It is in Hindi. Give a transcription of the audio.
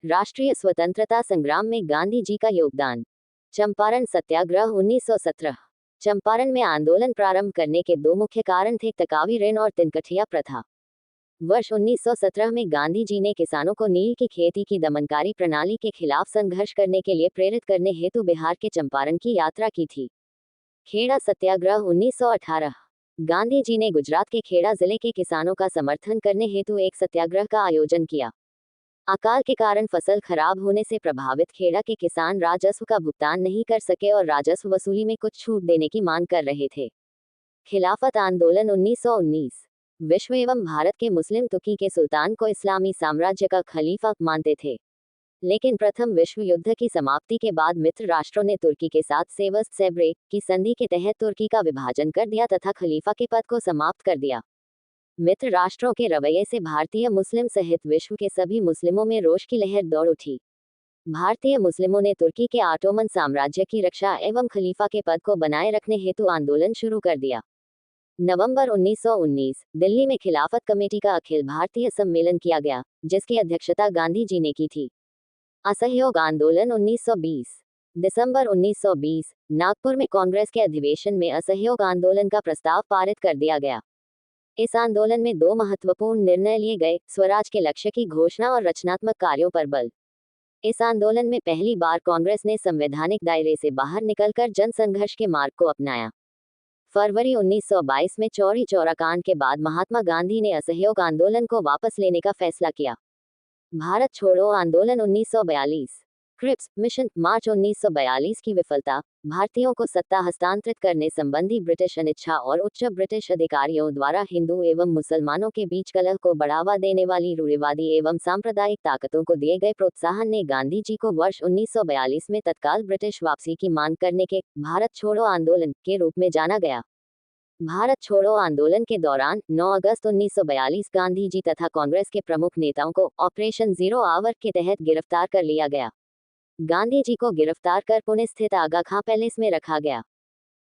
राष्ट्रीय स्वतंत्रता संग्राम में गांधी जी का योगदान। चंपारण सत्याग्रह 1917। चंपारण में आंदोलन प्रारंभ करने के दो मुख्य कारण थे, तकावी ऋण और तिनकठिया प्रथा। वर्ष 1917 में गांधी जी ने किसानों को नील की खेती की दमनकारी प्रणाली के खिलाफ संघर्ष करने के लिए प्रेरित करने हेतु बिहार के चंपारण की यात्रा की थी। खेड़ा सत्याग्रह 1918। गांधी जी ने गुजरात के खेड़ा जिले के किसानों का समर्थन करने हेतु एक सत्याग्रह का आयोजन किया। अकाल के कारण फसल खराब होने से प्रभावित खेड़ा के किसान राजस्व का भुगतान नहीं कर सके और राजस्व वसूली में कुछ छूट देने की मांग कर रहे थे। खिलाफत आंदोलन 1919। विश्व एवं भारत के मुस्लिम तुर्की के सुल्तान को इस्लामी साम्राज्य का खलीफा मानते थे, लेकिन प्रथम विश्व युद्ध की समाप्ति के बाद मित्र राष्ट्रों ने तुर्की के साथ सेव्र्स की संधि के तहत तुर्की का विभाजन कर दिया तथा खलीफा के पद को समाप्त कर दिया। मित्र राष्ट्रों के रवैये से भारतीय मुस्लिम सहित विश्व के सभी मुस्लिमों में रोष की लहर दौड़ उठी। भारतीय मुस्लिमों ने तुर्की के ऑटोमन साम्राज्य की रक्षा एवं खलीफा के पद को बनाए रखने हेतु आंदोलन शुरू कर दिया। नवंबर 1919 दिल्ली में खिलाफत कमेटी का अखिल भारतीय सम्मेलन किया गया, जिसकी अध्यक्षता गांधी जी ने की थी। असहयोग आंदोलन 1920। दिसंबर 1920 नागपुर में कांग्रेस के अधिवेशन में असहयोग आंदोलन का प्रस्ताव पारित कर दिया गया। इस आंदोलन में दो महत्वपूर्ण निर्णय लिए गए, स्वराज के लक्ष्य की घोषणा और रचनात्मक कार्यों पर बल। इस आंदोलन में पहली बार कांग्रेस ने संवैधानिक दायरे से बाहर निकलकर जनसंघर्ष के मार्ग को अपनाया। फरवरी 1922 में चौरी चौरा कांड के बाद महात्मा गांधी ने असहयोग आंदोलन को वापस लेने का फैसला किया। भारत छोड़ो आंदोलन 1942। क्रिप्स मिशन मार्च 1942 की विफलता, भारतीयों को सत्ता हस्तांतरित करने संबंधी ब्रिटिश अनिच्छा और उच्च ब्रिटिश अधिकारियों द्वारा हिंदू एवं मुसलमानों के बीच कलह को बढ़ावा देने वाली रूढ़िवादी एवं सांप्रदायिक ताकतों को दिए गए प्रोत्साहन ने गांधी जी को वर्ष 1942 में तत्काल ब्रिटिश वापसी की मांग करने के भारत छोड़ो आंदोलन के रूप में जाना गया। भारत छोड़ो आंदोलन के दौरान 9 अगस्त 1942 गांधी जी तथा कांग्रेस के प्रमुख नेताओं को ऑपरेशन जीरो आवर के तहत गिरफ्तार कर लिया गया। गांधी जी को गिरफ्तार कर पुणे स्थित आगा खां पैलेस में रखा गया।